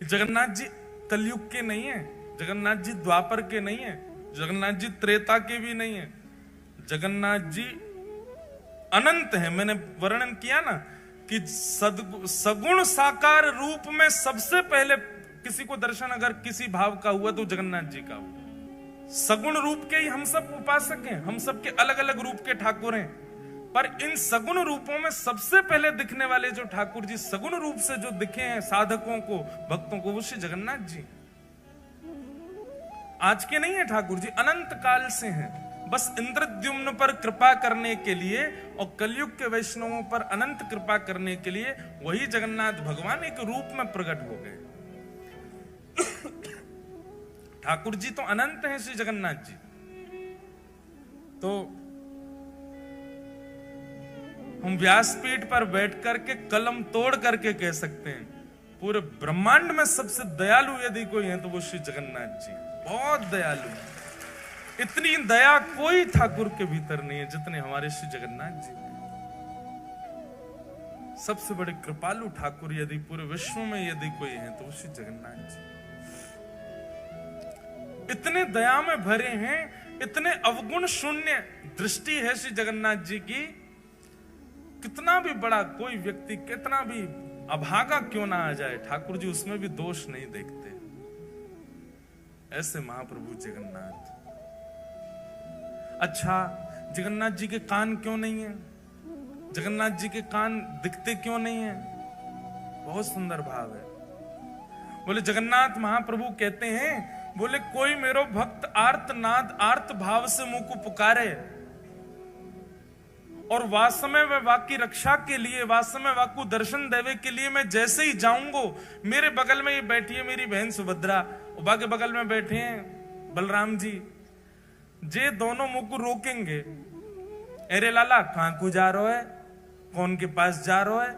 जगन्नाथ जी कलयुग के नहीं है, जगन्नाथ जी द्वापर के नहीं है, जगन्नाथ जी त्रेता के भी नहीं है, जगन्नाथ जी अनंत है। मैंने वर्णन किया ना कि सगुण साकार रूप में सबसे पहले किसी को दर्शन अगर किसी भाव का हुआ तो जगन्नाथ जी का हुआ। सगुण रूप के ही हम सब उपासक हैं, हम सब के अलग अलग रूप के ठाकुर हैं, पर इन सगुण रूपों में सबसे पहले दिखने वाले जो ठाकुर जी सगुण रूप से जो दिखे हैं साधकों को, भक्तों को, वो श्री जगन्नाथ जी। आज के नहीं है ठाकुर जी, अनंत काल से हैं। बस इंद्रद्युम्न पर कृपा करने के लिए और कलयुग के वैष्णवों पर अनंत कृपा करने के लिए वही जगन्नाथ भगवान एक रूप में प्रकट हो गए। ठाकुर जी तो अनंत हैं श्री जगन्नाथ जी। तो हम व्यासपीठ पर बैठ करके कलम तोड़ करके कह सकते हैं पूरे ब्रह्मांड में सबसे दयालु यदि कोई है तो वो श्री जगन्नाथ जी। बहुत दयालु, इतनी दया कोई ठाकुर के भीतर नहीं है जितने हमारे श्री जगन्नाथ जी। सबसे बड़े कृपालु ठाकुर यदि पूरे विश्व में यदि कोई है तो वो श्री जगन्नाथ जी। इतने दया में भरे हैं, इतने अवगुण शून्य दृष्टि है श्री जगन्नाथ जी की। कितना भी बड़ा कोई व्यक्ति, कितना भी अभागा क्यों ना आ जाए, ठाकुर जी उसमें भी दोष नहीं देखते। ऐसे महाप्रभु जगन्नाथ। अच्छा, जगन्नाथ जी के कान क्यों नहीं है? जगन्नाथ जी के कान दिखते क्यों नहीं है? बहुत सुंदर भाव है। बोले जगन्नाथ महाप्रभु कहते हैं, बोले कोई मेरो भक्त आर्तनाद आर्त भाव से मुंह को पुकारे और वासमय व वाकी रक्षा के लिए, वासमय वाकु दर्शन देवे के लिए मैं जैसे ही जाऊंगो, मेरे बगल में ये बैठी है मेरी बहन सुभद्रा, उबा के बगल में बैठे हैं बलराम जी, जे दोनों मुंह को रोकेंगे, अरे लाला कहां को जा रहे है, कौन के पास जा रहे है?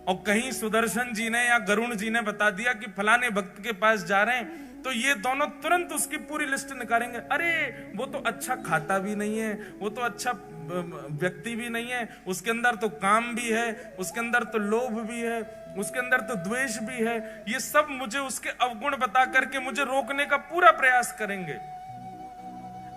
और कहीं सुदर्शन जी ने या गरुण जी ने बता दिया कि फलाने भक्त के पास जा रहे हैं, तो ये दोनों तुरंत उसकी पूरी लिस्ट निकालेंगे। अरे वो तो अच्छा खाता भी नहीं है, वो तो अच्छा व्यक्ति भी नहीं है, उसके अंदर तो काम भी है, उसके अंदर तो लोभ भी है, उसके अंदर तो द्वेष भी है। ये सब मुझे उसके अवगुण बता करके मुझे रोकने का पूरा प्रयास करेंगे।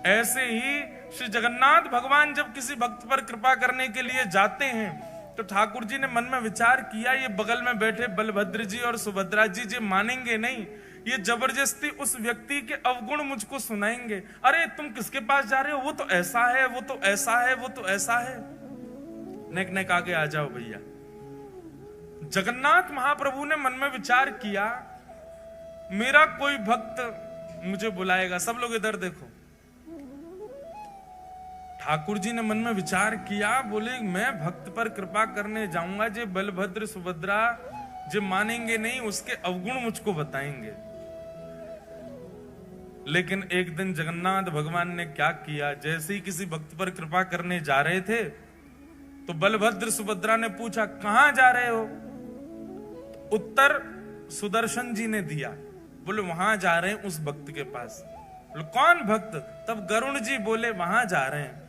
ऐसे ही श्री जगन्नाथ भगवान जब किसी भक्त पर कृपा करने के लिए जाते हैं तो ठाकुर जी ने मन में विचार किया, ये बगल में बैठे बलभद्र जी और सुभद्रा जी जी मानेंगे नहीं, ये जबरदस्ती उस व्यक्ति के अवगुण मुझको सुनाएंगे। अरे तुम किसके पास जा रहे हो, वो तो ऐसा है, वो तो ऐसा है, वो तो ऐसा है। नेक नेक आगे आ जाओ भैया। जगन्नाथ महाप्रभु ने मन में विचार किया, मेरा कोई भक्त मुझे बुलाएगा। सब लोग इधर देखो। ठाकुर जी ने मन में विचार किया, बोले मैं भक्त पर कृपा करने जाऊंगा, जे बलभद्र सुभद्रा जो मानेंगे नहीं, उसके अवगुण मुझको बताएंगे। लेकिन एक दिन जगन्नाथ भगवान ने क्या किया, जैसे ही किसी भक्त पर कृपा करने जा रहे थे तो बलभद्र सुभद्रा ने पूछा कहां जा रहे हो? उत्तर सुदर्शन जी ने दिया, बोले वहां जा रहे हैं उस भक्त के पास। बोले कौन भक्त? तब गरुण जी बोले वहां जा रहे हैं।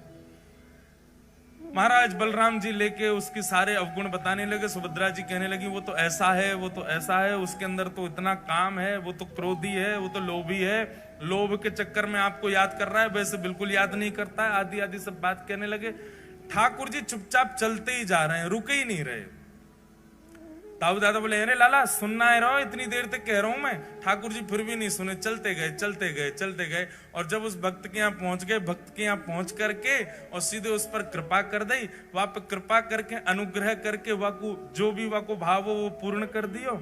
महाराज बलराम जी लेके उसके सारे अवगुण बताने लगे। सुभद्रा जी कहने लगी वो तो ऐसा है, वो तो ऐसा है, उसके अंदर तो इतना काम है, वो तो क्रोधी है, वो तो लोभी है, लोभ के चक्कर में आपको याद कर रहा है, वैसे बिल्कुल याद नहीं करता है, आदि आदि सब बात कहने लगे। ठाकुर जी चुपचाप चलते ही जा रहे हैं, रुके ही नहीं रहे। ताऊ दादा बोले अरे लाला सुनना है रहो, इतनी देर तक कह रहा हूं मैं। ठाकुर जी फिर भी नहीं सुने, चलते गए चलते गए चलते गए। और जब उस भक्त के यहाँ पहुंच गए, भक्त के यहाँ पहुंच करके और सीधे उस पर कृपा कर दी, वहां पर कृपा करके अनुग्रह करके वाकु जो भी वाको भाव हो वो पूर्ण कर दियो।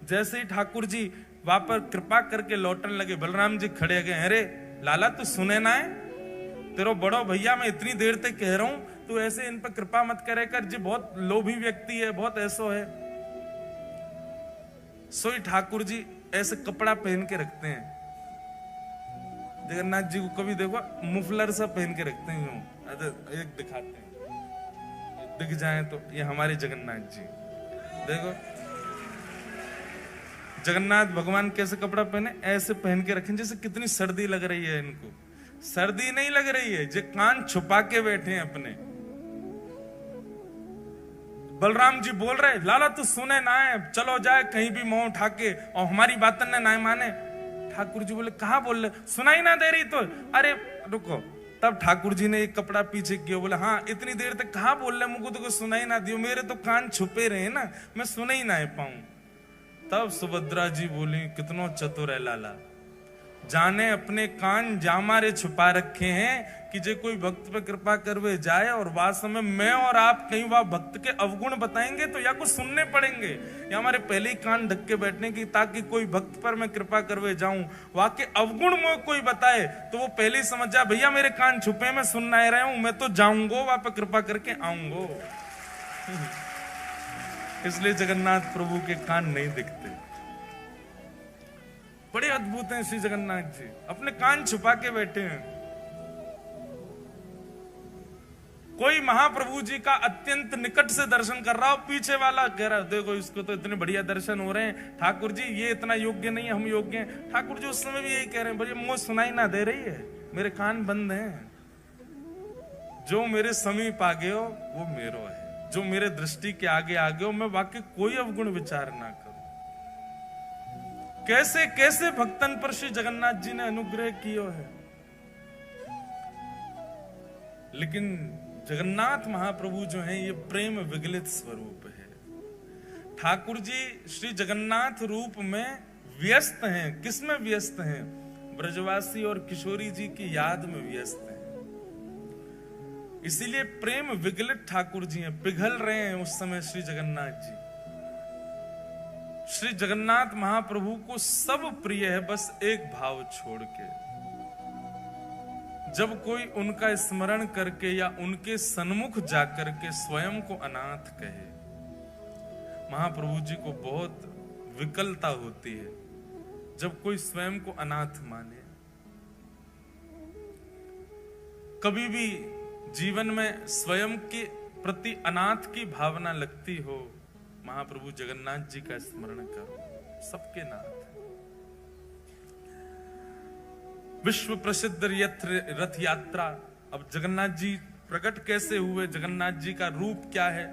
जैसे ही ठाकुर जी वहां पर कृपा करके लौटने लगे, बलराम जी खड़े गए, अरे लाला तू सुने ना है, तेरो बड़ो भैया मैं इतनी देर तक कह रहा हूं, तू ऐसे इन पर कृपा मत करे कर, जी बहुत लोभी व्यक्ति है, बहुत ऐसो है। सोई ठाकुर जी ऐसे कपड़ा पहन के रखते हैं, जगन्नाथ जी को कभी देखो मुफलर सा पहन के रखते हैं, एक दिखाते हैं, दिख जाए तो ये हमारे जगन्नाथ जी। देखो जगन्नाथ भगवान कैसे कपड़ा पहने, ऐसे पहन के रखें जैसे कितनी सर्दी लग रही है इनको। सर्दी नहीं लग रही है, जो कान छुपा के बैठे हैं अपने। बलराम जी बोल रहे, लाला तू सुने ना है, चलो जाए कहीं भी मुंह उठा के, और हमारी बात ना माने। ठाकुर जी बोले, कहा बोल रहे, सुनाई ना दे रही तो? अरे रुको। तब ठाकुर जी ने एक कपड़ा पीछे किया, बोले हाँ इतनी देर तक कहा बोल रहे, मुझको तो सुनाई ना दियो, मेरे तो कान छुपे रहे ना, मैं सुना ही ना पाऊं। तब सुभद्रा जी बोली, कितनो चतुर है लाला, जाने अपने कान जामारे छुपा रखे हैं कि जे कोई भक्त पे कृपा करवे जाए, और वास्तव में मैं और आप कहीं वहां भक्त के अवगुण बताएंगे तो या कुछ सुनने पड़ेंगे, या हमारे पहले ही कान ढक के बैठने की, ताकि कोई भक्त पर मैं कृपा करवे जाऊं, वहां के अवगुण मुझे कोई बताए तो वो पहले ही समझ जाए, भैया मेरे कान छुपे, मैं सुन नहीं रहा हूं, मैं तो जाऊंगा वहां पे कृपा करके आऊंगो। इसलिए जगन्नाथ प्रभु के कान नहीं दिखते। बड़े अद्भुत हैं श्री जगन्नाथ जी, अपने कान छुपा के बैठे हैं। कोई महाप्रभु जी का अत्यंत निकट से दर्शन कर रहा हो, पीछे वाला कह रहा है, देखो इसको तो इतने बढ़िया दर्शन हो रहे हैं, ठाकुर जी ये इतना योग्य नहीं है, हम योग्य हैं। ठाकुर जी उस समय भी यही कह रहे हैं, भैया मुझे सुनाई ना दे रही है, मेरे कान बंद हैं, जो मेरे समीप आ गए हो वो मेरो है, जो मेरे दृष्टि के आगे आ गए हो, मैं वाकई कोई अवगुण विचार ना करूं। कैसे कैसे भक्तन पर श्री जगन्नाथ जी ने अनुग्रह किया है। लेकिन जगन्नाथ महाप्रभु जो हैं ये प्रेम विगलित स्वरूप है। ठाकुर जी श्री जगन्नाथ रूप में व्यस्त हैं। किसमें व्यस्त हैं? ब्रजवासी और किशोरी जी की याद में व्यस्त हैं। इसीलिए प्रेम विगलित ठाकुर जी हैं, पिघल रहे हैं उस समय श्री जगन्नाथ जी। श्री जगन्नाथ महाप्रभु को सब प्रिय है, बस एक भाव छोड़ के, जब कोई उनका स्मरण करके या उनके सन्मुख जाकर के स्वयं को अनाथ कहे। महाप्रभु जी को बहुत विकलता होती है जब कोई स्वयं को अनाथ माने। कभी भी जीवन में स्वयं के प्रति अनाथ की भावना लगती हो, महाप्रभु जगन्नाथ जी का स्मरण करो, सबके नाथ। विश्व प्रसिद्ध रथ यात्रा, अब जगन्नाथ जी प्रकट कैसे हुए, जगन्नाथ जी का रूप क्या है?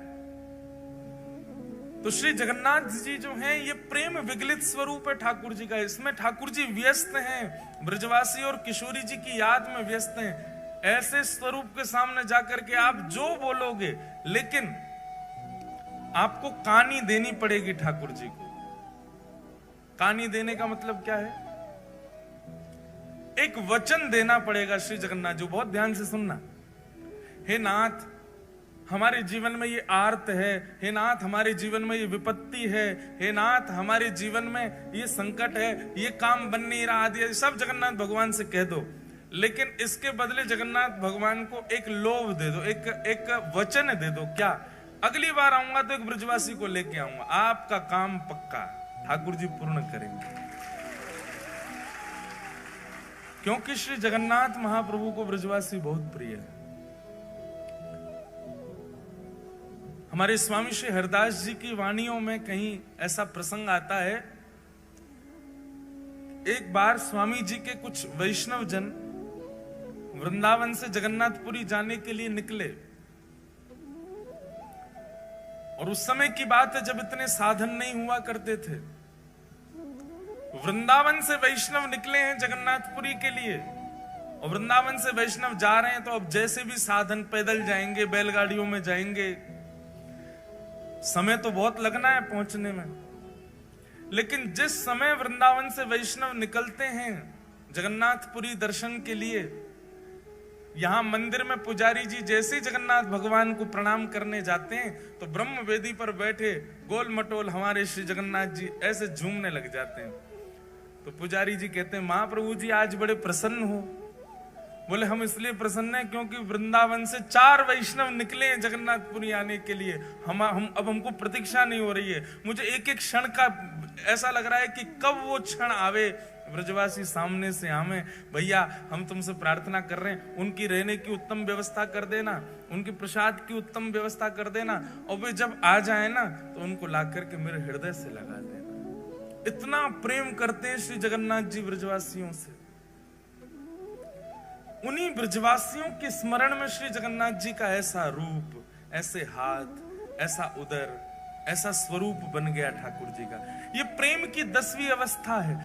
तो श्री जगन्नाथ जी जो हैं ये प्रेम विगलित स्वरूप है ठाकुर जी का। इसमें ठाकुर जी व्यस्त हैं, ब्रजवासी और किशोरी जी की याद में व्यस्त हैं। ऐसे स्वरूप के सामने जाकर के आप जो बोलोगे, लेकिन आपको कहानी देनी पड़ेगी ठाकुर जी को। कहानी देने का मतलब क्या है? एक वचन देना पड़ेगा श्री जगन्नाथ जी। बहुत ध्यान से सुनना। हे नाथ, हमारे जीवन में ये आर्त है, हे नाथ हमारे जीवन में ये विपत्ति है, हे नाथ हमारे जीवन में ये संकट है, ये काम बन नहीं रहा, आदि सब जगन्नाथ भगवान से कह दो। लेकिन इसके बदले जगन्नाथ भगवान को एक लोभ दे दो, एक वचन दे दो। क्या? अगली बार आऊंगा तो एक ब्रजवासी को लेके आऊंगा, आपका काम पक्का ठाकुर जी पूर्ण करेंगे। क्योंकि श्री जगन्नाथ महाप्रभु को ब्रजवासी बहुत प्रिय है। हमारे स्वामी श्री हरदास जी की वाणियों में कहीं ऐसा प्रसंग आता है, एक बार स्वामी जी के कुछ वैष्णव जन वृंदावन से जगन्नाथपुरी जाने के लिए निकले, और उस समय की बात है जब इतने साधन नहीं हुआ करते थे। वृंदावन से वैष्णव निकले हैं जगन्नाथपुरी के लिए, और वृंदावन से वैष्णव जा रहे हैं तो अब जैसे भी साधन, पैदल जाएंगे, बैलगाड़ियों में जाएंगे, समय तो बहुत लगना है पहुंचने में। लेकिन जिस समय वृंदावन से वैष्णव निकलते हैं जगन्नाथपुरी दर्शन के लिए, यहां मंदिर में पुजारी जी जैसे जगन्नाथ भगवान को प्रणाम करने जाते हैं तो ब्रह्म वेदी पर बैठे गोल मटोल हमारे श्री जगन्नाथ जी ऐसे झूमने लग जाते हैं। तो पुजारी जी कहते हैं, महाप्रभु जी आज बड़े प्रसन्न हो। बोले, हम इसलिए प्रसन्न हैं क्योंकि वृंदावन से 4 वैष्णव निकले हैं जगन्नाथपुरी आने के लिए। हम अब हमको प्रतीक्षा नहीं हो रही है। मुझे एक एक क्षण का ऐसा लग रहा है कि कब वो क्षण आवे, ब्रजवासी सामने से हमें, भैया हम तुमसे प्रार्थना कर रहे हैं, उनकी रहने की उत्तम व्यवस्था कर देना, उनके प्रसाद की उत्तम व्यवस्था कर देना, और वे जब आ जाए ना तो उनको ला करके मेरे हृदय से लगा देना। इतना प्रेम करते हैं श्री जगन्नाथ जी ब्रजवासियों से। उन्हीं ब्रजवासियों के स्मरण में श्री जगन्नाथ जी का ऐसा रूप, ऐसे हाथ, ऐसा उदर, ऐसा स्वरूप बन गया ठाकुर जी का। ये प्रेम की 10वीं अवस्था है।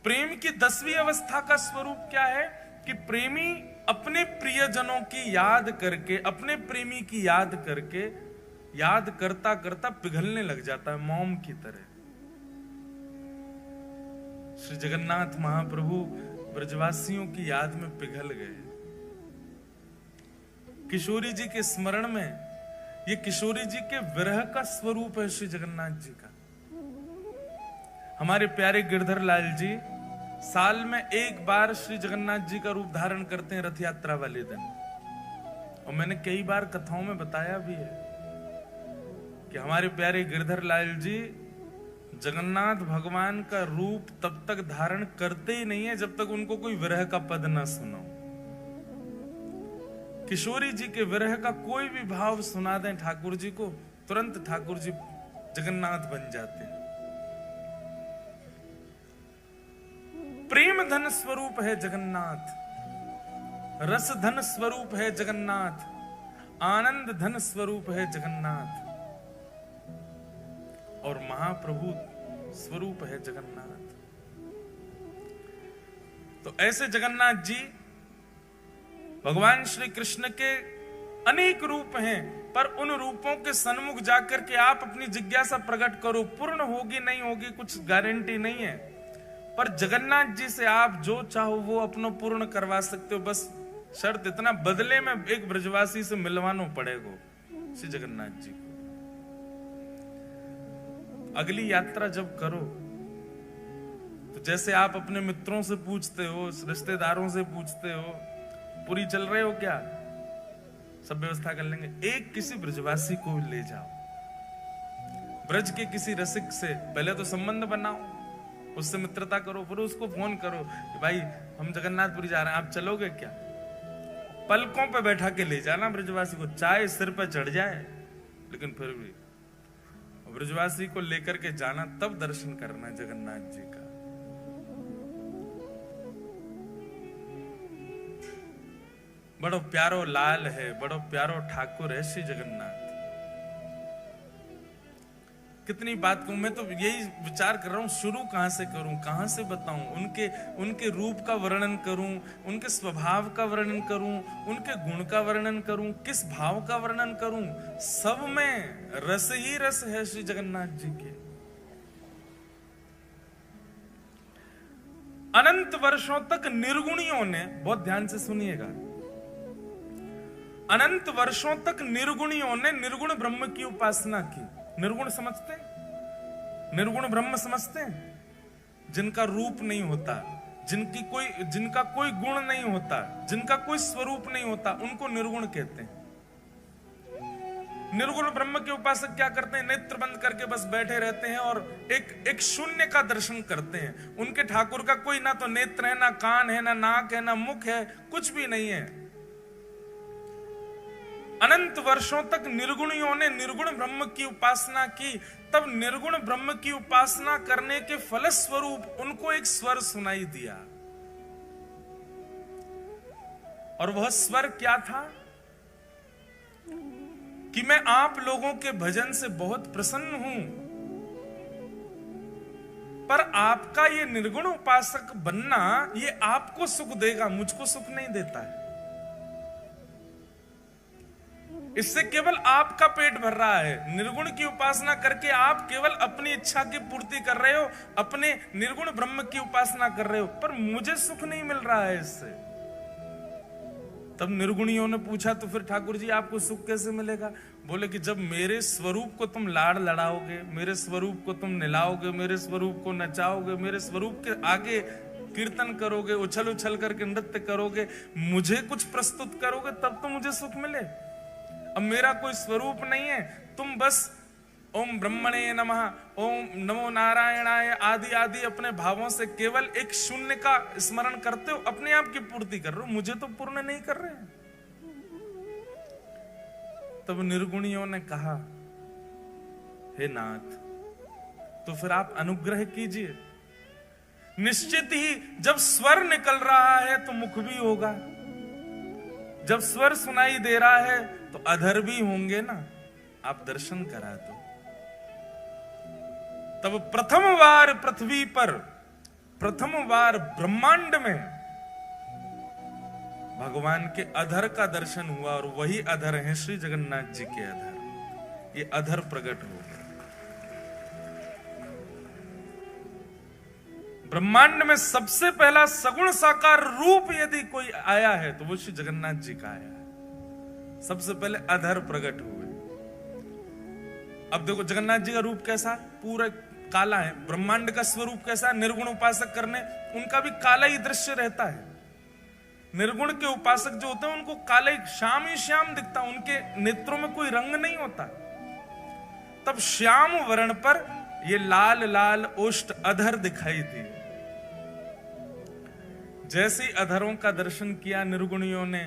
प्रेम की 10वीं अवस्था का स्वरूप क्या है कि प्रेमी अपने प्रियजनों की याद करके, अपने प्रेमी की याद करके, याद करता करता पिघलने लग जाता है मोम की तरह। श्री जगन्नाथ महाप्रभु ब्रजवासियों की याद में पिघल गए। किशोरी जी के स्मरण में, ये किशोरी जी के विरह का स्वरूप है श्री जगन्नाथ जी का। हमारे प्यारे गिरधर लाल जी साल में एक बार श्री जगन्नाथ जी का रूप धारण करते हैं रथ यात्रा वाले दिन। और मैंने कई बार कथाओं में बताया भी है कि हमारे प्यारे गिरधर लाल जी जगन्नाथ भगवान का रूप तब तक धारण करते ही नहीं है जब तक उनको कोई विरह का पद ना सुनाओ। किशोरी जी के विरह का कोई भी भाव सुना दें ठाकुर जी को, तुरंत ठाकुर जी जगन्नाथ बन जाते हैं। प्रेम धन स्वरूप है जगन्नाथ, रस धन स्वरूप है जगन्नाथ, आनंद धन स्वरूप है जगन्नाथ, और महाप्रभु स्वरूप है जगन्नाथ। तो ऐसे जगन्नाथ जी भगवान श्री कृष्ण के अनेक रूप हैं, पर उन रूपों के सन्मुख जाकर के आप अपनी जिज्ञासा प्रकट करो। पूर्ण होगी नहीं होगी कुछ गारंटी नहीं है, पर जगन्नाथ जी से आप जो चाहो वो अपना पूर्ण करवा सकते हो। बस शर्त इतना, बदले में एक ब्रजवासी से मिलवाना पड़ेगा श्री जगन्नाथ जी को। अगली यात्रा जब करो तो जैसे आप अपने मित्रों से पूछते हो, रिश्तेदारों से पूछते हो, पूरी चल रहे हो क्या, सब व्यवस्था कर लेंगे, एक किसी ब्रजवासी को ले जाओ, ब्रज के किसी रसिक से पहले तो संबंध बनाओ, उससे मित्रता करो, फिर उसको फोन करो कि भाई हम जगन्नाथपुरी जा रहे हैं, आप चलोगे क्या। पलकों पे बैठा के ले जाना ब्रजवासी को, चाहे सिर पे चढ़ जाए, लेकिन फिर भी ब्रजवासी को लेकर के जाना, तब दर्शन करना जगन्नाथ जी का। बड़ो प्यारो लाल है, बड़ो प्यारो ठाकुर है श्री जगन्नाथ। कितनी बात कहूं, मैं तो यही विचार कर रहा हूं शुरू कहां से करूं, कहां से बताऊं, उनके रूप का वर्णन करूं, उनके स्वभाव का वर्णन करूं, उनके गुण का वर्णन करूं, किस भाव का वर्णन करूं। सब में रस ही रस है श्री जगन्नाथ जी के। अनंत वर्षों तक निर्गुणियों ने, बहुत ध्यान से सुनिएगा, अनंत वर्षों तक निर्गुणियों ने निर्गुण ब्रह्म की उपासना की। निर्गुण समझते, निर्गुण ब्रह्म समझते हैं, जिनका रूप नहीं होता, जिनका कोई गुण नहीं होता, जिनका कोई स्वरूप नहीं होता, उनको निर्गुण कहते हैं। निर्गुण ब्रह्म के उपासक क्या करते हैं, नेत्र बंद करके बस बैठे रहते हैं और एक शून्य का दर्शन करते हैं। उनके ठाकुर का कोई ना तो नेत्र है, ना कान है, ना नाक है, ना मुख है, कुछ भी नहीं है। अनंत वर्षों तक निर्गुणियों ने निर्गुण ब्रह्म की उपासना की। तब निर्गुण ब्रह्म की उपासना करने के फलस्वरूप उनको एक स्वर सुनाई दिया, और वह स्वर क्या था कि मैं आप लोगों के भजन से बहुत प्रसन्न हूं, पर आपका ये निर्गुण उपासक बनना ये आपको सुख देगा, मुझको सुख नहीं देता है। इससे केवल आपका पेट भर रहा है। निर्गुण की उपासना करके आप केवल अपनी इच्छा की पूर्ति कर रहे हो, अपने निर्गुण ब्रह्म की उपासना कर रहे हो, पर मुझे सुख नहीं मिल रहा है इससे। तब निर्गुणियों ने पूछा, तो फिर ठाकुर जी आपको सुख कैसे मिलेगा। बोले कि जब मेरे स्वरूप को तुम लाड़ लड़ाओगे, मेरे स्वरूप को तुम निलाओगे, मेरे स्वरूप को नचाओगे, मेरे स्वरूप के आगे कीर्तन करोगे, उछल उछल करके नृत्य करोगे, मुझे कुछ प्रस्तुत करोगे, तब तो मुझे सुख मिले। अब मेरा कोई स्वरूप नहीं है, तुम बस ओम ब्रह्मणे नमः, ओम नमो नारायणाय आदि आदि अपने भावों से केवल एक शून्य का स्मरण करते हो, अपने आप की पूर्ति कर रहे हो, मुझे तो पूर्ण नहीं कर रहे। तब निर्गुणियों ने कहा, हे नाथ, तो फिर आप अनुग्रह कीजिए। निश्चित ही जब स्वर निकल रहा है तो मुख भी होगा, जब स्वर सुनाई दे रहा है तो अधर भी होंगे ना। आप दर्शन करा दो। तब प्रथम बार पृथ्वी पर, प्रथम बार ब्रह्मांड में भगवान के अधर का दर्शन हुआ, और वही अधर है श्री जगन्नाथ जी के अधर। ये अधर प्रकट हो गए। ब्रह्मांड में सबसे पहला सगुण साकार रूप यदि कोई आया है तो वो श्री जगन्नाथ जी का आया है। सबसे पहले अधर प्रकट हुए। अब देखो जगन्नाथ जी का रूप कैसा, पूरा काला है। ब्रह्मांड का स्वरूप कैसा है, निर्गुण उपासक करने उनका भी काला ही दृश्य रहता है। निर्गुण के उपासक जो होते हैं उनको काला ही श्याम ही श्याम दिखता, उनके नेत्रों में कोई रंग नहीं होता। तब श्याम वर्ण पर ये लाल लाल ओष्ठ अधर दिखाई दिए। जैसे ही अधरों का दर्शन किया निर्गुणियों ने,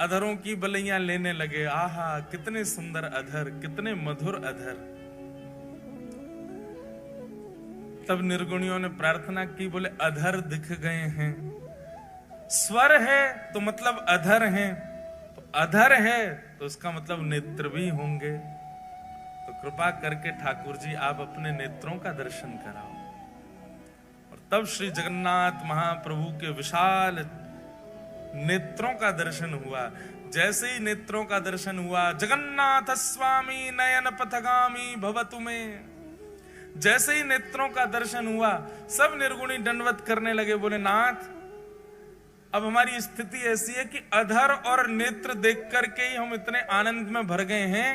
अधरों की बलैया लेने लगे। आहा कितने सुंदर अधर, कितने मधुर अधर। तब निर्गुणियों ने प्रार्थना की, बोले अधर दिख गए हैं। स्वर है तो मतलब अधर हैं, तो अधर है तो उसका मतलब नेत्र भी होंगे। तो कृपा करके ठाकुर जी आप अपने नेत्रों का दर्शन कराओ। और तब श्री जगन्नाथ महाप्रभु के विशाल नेत्रों का दर्शन हुआ। जैसे ही नेत्रों का दर्शन हुआ, जगन्नाथ स्वामी नयन पथगामी भवतु में, जैसे ही नेत्रों का दर्शन हुआ सब निर्गुणी दंडवत करने लगे। बोले नाथ अब हमारी स्थिति ऐसी है कि अधर और नेत्र देख करके ही हम इतने आनंद में भर गए हैं।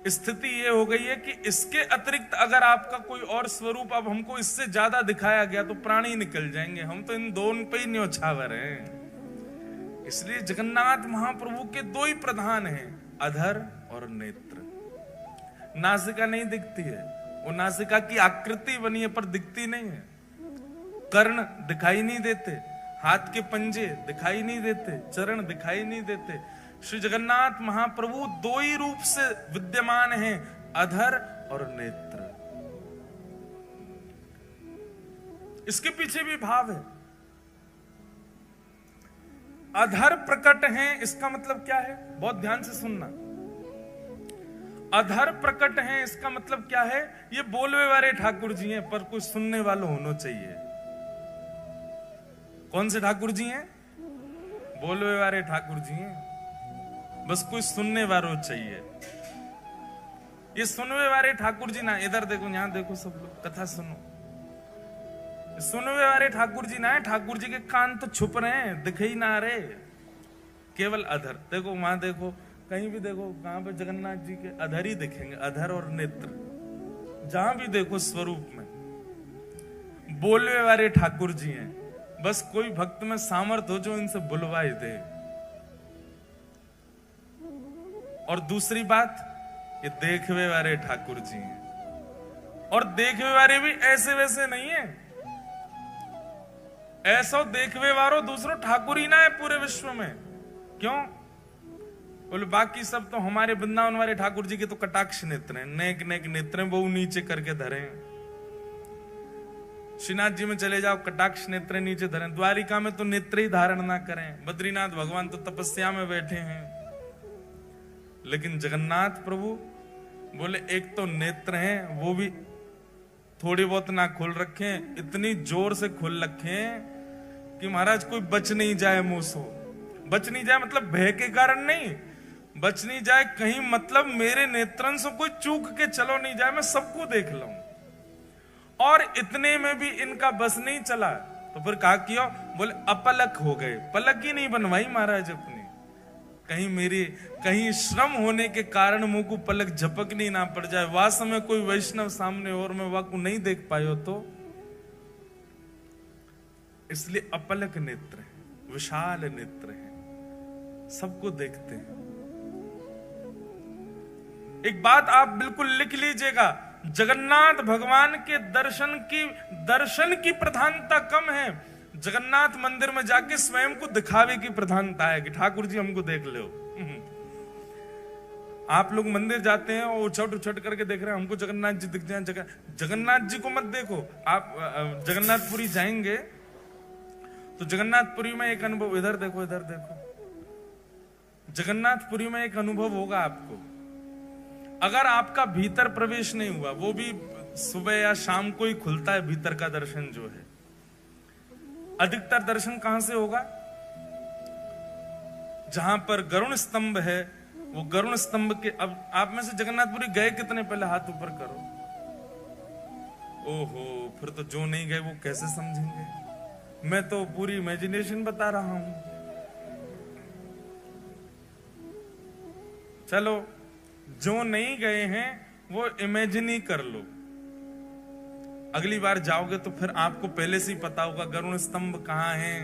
स्थिति ये हो गई है कि इसके अतिरिक्त अगर आपका कोई और स्वरूप अब हमको इससे ज्यादा दिखाया गया तो प्राण ही निकल जाएंगे। हम तो इन दोनों पे ही न्योछावर हैं। इसलिए जगन्नाथ महाप्रभु के दो ही प्रधान हैं, अधर और नेत्र। नासिका नहीं दिखती है, वो नासिका की आकृति बनी है पर दिखती नहीं है। कर्ण दिखाई नहीं देते, हाथ के पंजे दिखाई नहीं देते, चरण दिखाई नहीं देते। श्री जगन्नाथ महाप्रभु दो ही रूप से विद्यमान हैं, अधर और नेत्र। इसके पीछे भी भाव है। अधर प्रकट हैं, इसका मतलब क्या है, बहुत ध्यान से सुनना। अधर प्रकट हैं इसका मतलब क्या है, ये बोलवे वाले ठाकुर जी हैं पर कुछ सुनने वालों होना चाहिए। कौन से ठाकुर जी हैं? बोलवे वाले ठाकुर जी हैं, बस कोई सुनने वालों चाहिए। ये सुनवे वाले ठाकुर जी ना, इधर देखो यहां देखो सब लोग कथा सुनो। सुनवे वाले ठाकुर जी ना है, ठाकुर जी के कान तो छुप रहे हैं, दिखे ही ना रहे, केवल अधर। देखो वहां देखो, कहीं भी देखो, कहां पे जगन्नाथ जी के अधर ही दिखेंगे, अधर और नेत्र। जहां भी देखो स्वरूप में बोलवे वाले ठाकुर जी हैं। बस कोई भक्त में सामर्थ हो जो इनसे बुलवाए दे। और दूसरी बात, ये देखवे वाले ठाकुर जी हैं। और देखवे वाले भी ऐसे वैसे नहीं है। ऐसा देखवे वालो दूसरों ठाकुर ही ना है पूरे विश्व में। क्यों? बोले बाकी सब तो हमारे वृंदावन वाले ठाकुर जी के तो कटाक्ष नेत्र हैं, नेक नेक नेत्र हैं, वो नीचे करके धरे। श्रीनाथ जी में चले जाओ, कटाक्ष नेत्र नीचे धरे। द्वारिका में तो नेत्र ही धारण ना करें। बद्रीनाथ भगवान तो तपस्या में बैठे हैं। लेकिन जगन्नाथ प्रभु बोले एक तो नेत्र हैं, वो भी थोड़ी बहुत ना खोल रखे, इतनी जोर से खोल रखे कि महाराज कोई बच नहीं जाए मुंह से। बच नहीं जाए मतलब भय के कारण नहीं, बच नहीं जाए कहीं मतलब मेरे नेत्रन से कोई चूक के चलो नहीं जाए, मैं सबको देख लूं। और इतने में भी इनका बस नहीं चला तो फिर कहा किया, बोले अपलक हो गए। पलक ही नहीं बनवाई महाराज अपनी, कहीं श्रम होने के कारण मुंह को पलक झपकनी ना पड़ जाए। वह समय कोई वैष्णव सामने और मैं वह को नहीं देख पायो तो। इसलिए अपलक नेत्र है, विशाल नेत्र है, सबको देखते हैं। एक बात आप बिल्कुल लिख लीजिएगा, जगन्नाथ भगवान के दर्शन की प्रधानता कम है, जगन्नाथ मंदिर में जाके स्वयं को दिखावे की प्रधानता है कि ठाकुर जी हमको देख लो। आप लोग मंदिर जाते हैं और उछट करके देख रहे हैं हमको जगन्नाथ जी दिख जाए। जगन्नाथ जी को मत देखो। आप जगन्नाथपुरी जाएंगे तो जगन्नाथपुरी में एक अनुभव, इधर देखो इधर देखो, जगन्नाथपुरी में एक अनुभव होगा आपको। अगर आपका भीतर प्रवेश नहीं हुआ, वो भी सुबह या शाम को ही खुलता है भीतर का दर्शन जो है, अधिकतर दर्शन कहां से होगा? जहां पर गरुण स्तंभ है, वो गरुण स्तंभ के, अब आप में से जगन्नाथपुरी गए कितने? पहले हाथ ऊपर करो। ओहो, फिर तो जो नहीं गए वो कैसे समझेंगे? मैं तो पूरी इमेजिनेशन बता रहा हूं। चलो, जो नहीं गए हैं वो इमेजिन ही कर लो। अगली बार जाओगे तो फिर आपको पहले से ही पता होगा गरुण स्तंभ कहाँ है,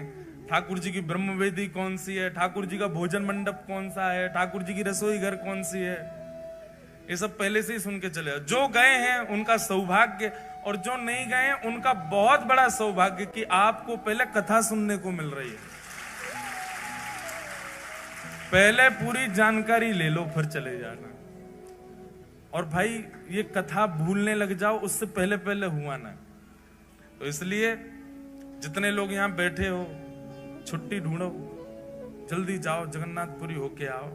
ठाकुर जी की ब्रह्मवेदी कौन सी है, ठाकुर जी का भोजन मंडप कौन सा है, ठाकुर जी की रसोई घर कौन सी है। ये सब पहले से ही सुन के चले। जो गए हैं उनका सौभाग्य, और जो नहीं गए हैं उनका बहुत बड़ा सौभाग्य कि आपको पहले कथा सुनने को मिल रही है। पहले पूरी जानकारी ले लो, फिर चले जाना। और भाई, ये कथा भूलने लग जाओ उससे पहले पहले हुआ ना। तो इसलिए जितने लोग यहां बैठे हो, छुट्टी ढूंढो, जल्दी जाओ, जगन्नाथपुरी होके आओ।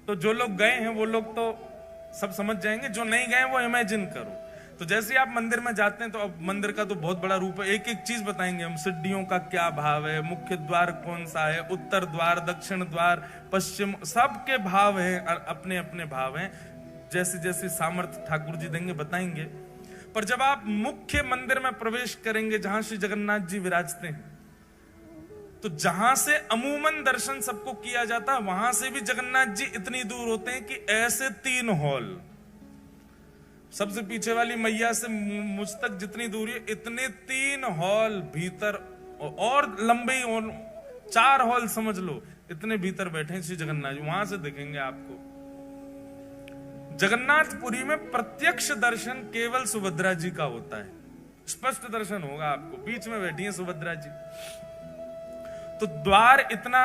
तो जो लोग गए हैं वो लोग तो सब समझ जाएंगे, जो नहीं गए वो इमेजिन करो। तो जैसे आप मंदिर में जाते हैं तो अब मंदिर का तो बहुत बड़ा रूप है, एक एक चीज बताएंगे हम। सीढ़ियों का क्या भाव है, मुख्य द्वार कौन सा है, उत्तर द्वार, दक्षिण द्वार, पश्चिम, सबके भाव हैं, अपने अपने भाव हैं। जैसे जैसे सामर्थ्य ठाकुर जी देंगे बताएंगे। पर जब आप मुख्य मंदिर में प्रवेश करेंगे जहां श्री जगन्नाथ जी विराजते हैं, तो जहां से अमूमन दर्शन सबको किया जाता है, वहां से भी जगन्नाथ जी इतनी दूर होते हैं कि ऐसे 3 हॉल, सबसे पीछे वाली मैया से मुझ तक जितनी दूरी है, इतने 3 हॉल भीतर, और लंबे 4 हॉल समझ लो, इतने भीतर बैठे हैं श्री जगन्नाथ जी। वहां से दिखेंगे आपको। जगन्नाथपुरी में प्रत्यक्ष दर्शन केवल सुभद्रा जी का होता है, स्पष्ट दर्शन होगा आपको। बीच में बैठी है सुभद्रा जी। तो द्वार इतना,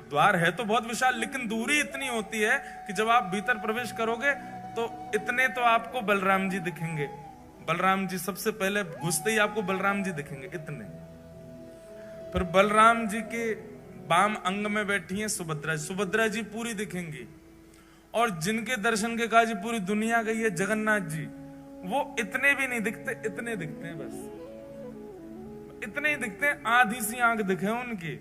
द्वार है तो बहुत विशाल, लेकिन दूरी इतनी होती है कि जब आप भीतर प्रवेश करोगे तो इतने तो आपको बलराम जी दिखेंगे। बलराम जी सबसे पहले घुसते ही आपको बलराम जी दिखेंगे, इतने। फिर बलराम जी के बाम अंग में बैठी हैं सुभद्रा। सुभद्रा जी पूरी दिखेंगी। और जिनके दर्शन के काज पूरी दुनिया गई है, जगन्नाथ जी, वो इतने भी नहीं दिखते, इतने दिखते हैं, बस इतने ही दिखते हैं। आधी सी आंख दिखे उनकी।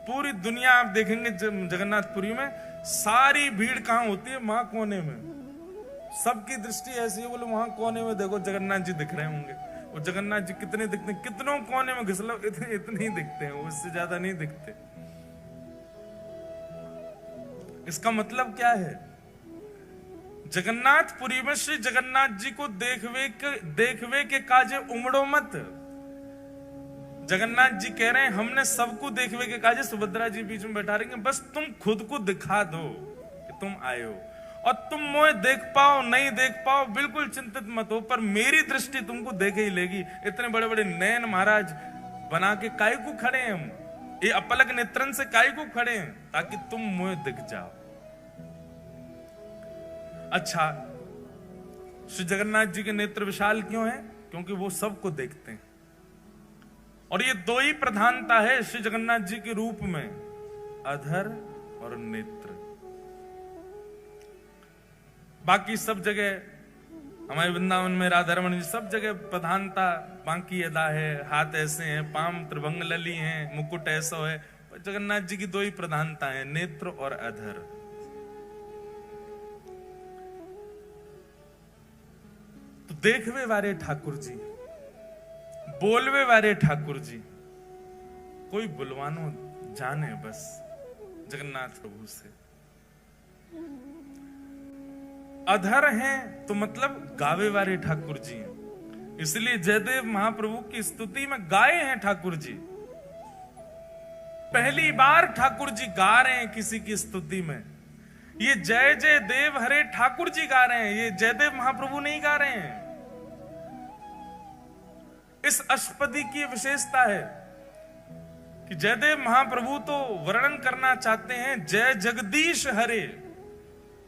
पूरी दुनिया आप देखेंगे जगन्नाथपुरी में, सारी भीड़ कहां होती है? वहां कोने में। सबकी दृष्टि ऐसी है, बोले वहां कोने में देखो जगन्नाथ जी दिख रहे होंगे। वो जगन्नाथ जी कितने दिखते हैं? कितनों कोने में घुस लो, इतने ही दिखते हैं, उससे ज्यादा नहीं दिखते। इसका मतलब क्या है? जगन्नाथपुरी में श्री जगन्नाथ जी को देखवे के काजे उमड़ो मत। जगन्नाथ जी कह रहे हैं हमने सबको देखवे के काजे सुभद्रा जी बीच में बैठा रहेंगे, बस तुम खुद को दिखा दो कि तुम आए हो। और तुम मुझे देख पाओ नहीं देख पाओ बिल्कुल चिंतित मत हो, पर मेरी दृष्टि तुमको देख ही लेगी। इतने बड़े बड़े नयन महाराज बना के काय को खड़े हैं हम, ये अपलक नेत्रन से काय को खड़े हैं? ताकि तुम मुझे दिख जाओ। अच्छा, श्री जगन्नाथ जी के नेत्र विशाल क्यों हैं? क्योंकि वो सबको देखते हैं। और ये 2 ही प्रधानता है श्री जगन्नाथ जी के रूप में, अधर और नेत्र। बाकी सब जगह हमारे वृंदावन में राधा रमन जी सब जगह प्रधानता बांकी अदा है, हाथ ऐसे हैं, पाम त्रिभंग लली हैं, मुकुट ऐसा है। जगन्नाथ जी की 2 ही प्रधानता है, नेत्र और अधर। तो देखवे वारे ठाकुर जी, बोलवे वारे ठाकुर जी, कोई बुलवानो जाने बस जगन्नाथ प्रभु से। अधर हैं तो मतलब गावे वाले ठाकुर जी हैं। इसलिए जयदेव महाप्रभु की स्तुति में गाए हैं ठाकुर जी। पहली बार ठाकुर जी गा रहे हैं किसी की स्तुति में। ये जय जय देव हरे ठाकुर जी गा रहे हैं, ये जयदेव महाप्रभु नहीं गा रहे हैं। इस अष्टपदी की विशेषता है कि जयदेव महाप्रभु तो वर्णन करना चाहते हैं जय जगदीश हरे,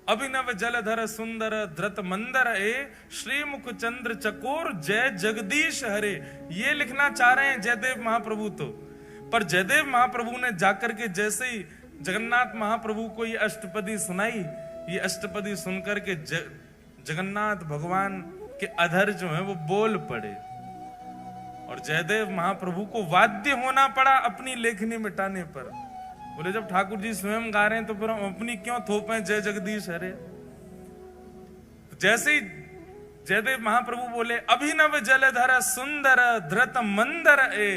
अभिनव जलधर सुंदर धृत मंदर ए, श्रीमुख चंद्र चकोर जय जगदीश हरे, ये लिखना चाह रहे हैं जयदेव महाप्रभु तो। पर जयदेव महाप्रभु ने जाकर के जैसे ही जगन्नाथ महाप्रभु को ये अष्टपदी सुनाई ये अष्टपदी सुनकर के जगन्नाथ भगवान के अधर जो है वो बोल पड़े और जयदेव महाप्रभु को वाद्य होना पड़ा अपनी लेखनी मिटाने पर। बोले जब ठाकुर जी स्वयं गा रहे हैं तो फिर हम अपनी क्यों थोपें जय जगदीश हरे। जैसे ही जयदेव महाप्रभु बोले अभिनव जलधर सुंदर धृत मंदर ए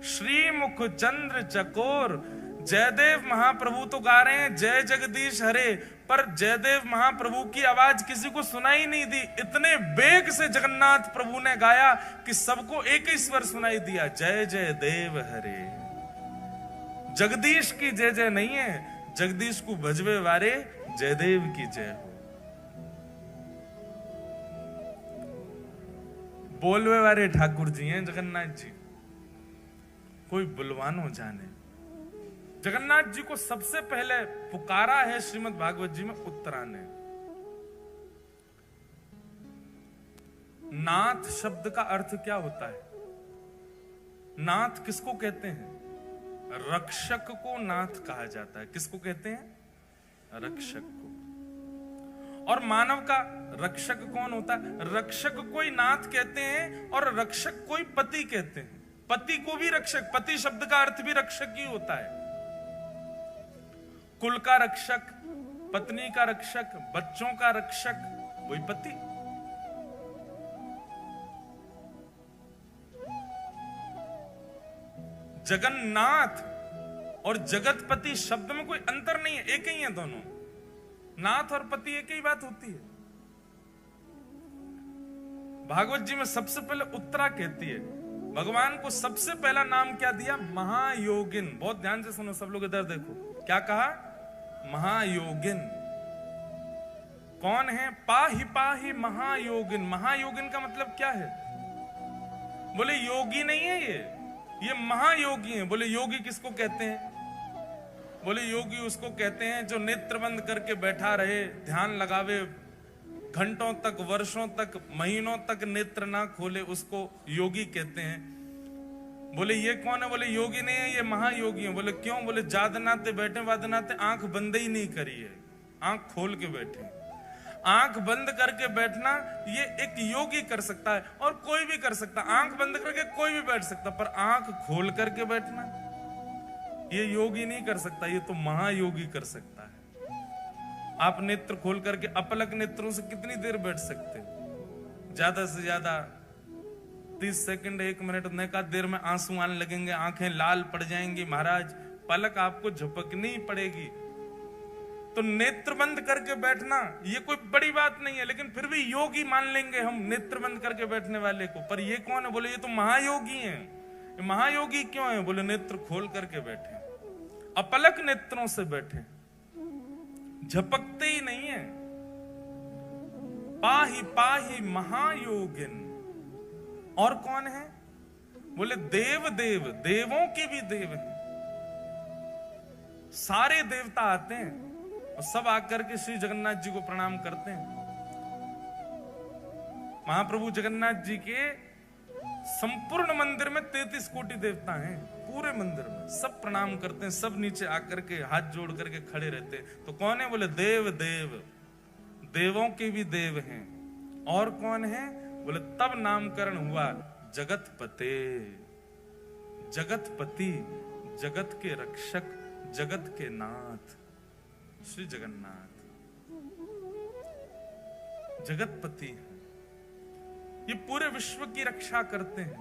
श्रीमुख चंद्र चकोर। जयदेव महाप्रभु तो गा रहे हैं जय जगदीश हरे, पर जयदेव महाप्रभु की आवाज किसी को सुनाई नहीं दी। इतने बेग से जगन्नाथ प्रभु ने गाया कि सबको एक ही स्वर सुनाई दिया, जय जय देव हरे। जगदीश की जय जय नहीं है, जगदीश को भजवे वारे जयदेव की जय हो। बोलवे वारे ठाकुर जी हैं जगन्नाथ जी, कोई बुलवानो जाने। जगन्नाथ जी को सबसे पहले पुकारा है श्रीमद् भागवत जी में उत्तरा ने। नाथ शब्द का अर्थ क्या होता है? नाथ किसको कहते हैं? रक्षक को नाथ कहा जाता है। किसको कहते हैं? रक्षक को। और मानव का रक्षक कौन होता है? रक्षक कोई नाथ कहते हैं और रक्षक कोई पति कहते हैं। पति को भी रक्षक, पति शब्द का अर्थ भी रक्षक ही होता है। कुल का रक्षक, पत्नी का रक्षक, बच्चों का रक्षक, वही पति। जगन्नाथ और जगतपति शब्द में कोई अंतर नहीं है, एक ही है दोनों। नाथ और पति एक ही बात होती है। भागवत जी में सबसे पहले उत्तरा कहती है, भगवान को सबसे पहला नाम क्या दिया? महायोगिन। बहुत ध्यान से सुनो सब लोग, इधर देखो, क्या कहा? महायोगिन। कौन है? पाहि पाहि महायोगिन। महायोगिन का मतलब क्या है? बोले योगी नहीं है ये महायोगी है। बोले योगी किसको कहते हैं? बोले योगी उसको कहते हैं जो नेत्र बंद करके बैठा रहे, ध्यान लगावे, घंटों तक, वर्षों तक, महीनों तक नेत्र ना खोले, उसको योगी कहते हैं। बोले ये कौन है? बोले योगी नहीं है, ये महायोगी है। बोले क्यों? बोले जादनाते बैठे वादनाते आंख बंद ही नहीं करी है, आंख खोल के बैठे। आंख बंद करके बैठना ये एक योगी कर सकता है और कोई भी कर सकता है। आंख बंद करके कोई भी बैठ सकता, पर आंख खोल करके बैठना ये योगी नहीं कर सकता, ये तो महायोगी कर सकता है। आप नेत्र खोल करके अपलक नेत्रों से कितनी देर बैठ सकते? ज्यादा से ज्यादा 30 सेकंड, 1 मिनट। नैका देर में आंसू आने लगेंगे, आंखें लाल पड़ जाएंगी महाराज, पलक आपको झपकनी पड़ेगी। तो नेत्र बंद करके बैठना ये कोई बड़ी बात नहीं है, लेकिन फिर भी योगी मान लेंगे हम नेत्र बंद करके बैठने वाले को। पर ये कौन है? बोले ये तो महायोगी हैं। महायोगी क्यों है? बोले नेत्र खोल करके बैठे, अपलक नेत्रों से बैठे, झपकते ही नहीं है। पाहि पाहि महायोगिन। और कौन है? बोले देव देव, देवों के भी देव हैं। सारे देवता आते हैं और सब आकर के श्री जगन्नाथ जी को प्रणाम करते हैं। महाप्रभु जगन्नाथ जी के संपूर्ण मंदिर में 33 कोटि देवता हैं। पूरे मंदिर में सब प्रणाम करते हैं, सब नीचे आकर के हाथ जोड़ करके खड़े रहते हैं। तो कौन है? बोले देव देव, देवों के भी देव हैं। और कौन है? बोले तब नामकरण हुआ जगतपते। जगतपति, जगत के रक्षक, जगत के नाथ श्री जगन्नाथ जगतपति। ये पूरे विश्व की रक्षा करते हैं,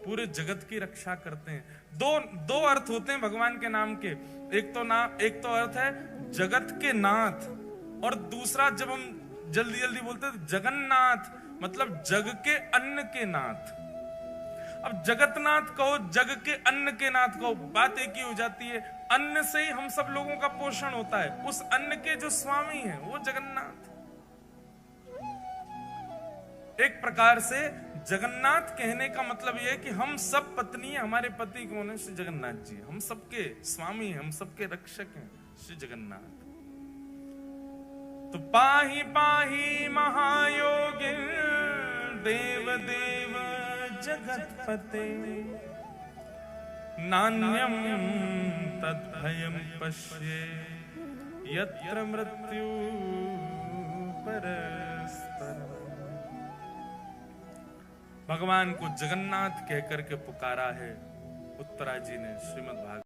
पूरे जगत की रक्षा करते हैं। दो अर्थ होते हैं भगवान के नाम के। एक तो अर्थ है जगत के नाथ, और दूसरा जब हम जल्दी जल्दी बोलते हैं जगन्नाथ, मतलब जग के अन्न के नाथ। अब जगतनाथ कहो, जग के अन्न के नाथ कहो, बात एक ही हो जाती है। अन्न से ही हम सब लोगों का पोषण होता है। उस अन्न के जो स्वामी हैं वो जगन्नाथ। एक प्रकार से जगन्नाथ कहने का मतलब यह है कि हम सब पत्नी है, हमारे पति कौन है? श्री जगन्नाथ जी। हम सबके स्वामी हैं, हम सबके रक्षक हैं श्री जगन्नाथ। तो पाहि पाहि महायोगिन देव देव जगतपते नान्यम तद्भयं पश्ये यत्र मृत्यु परस्पर। भगवान को जगन्नाथ कहकर के पुकारा है उत्तरा जी ने श्रीमद् भागवत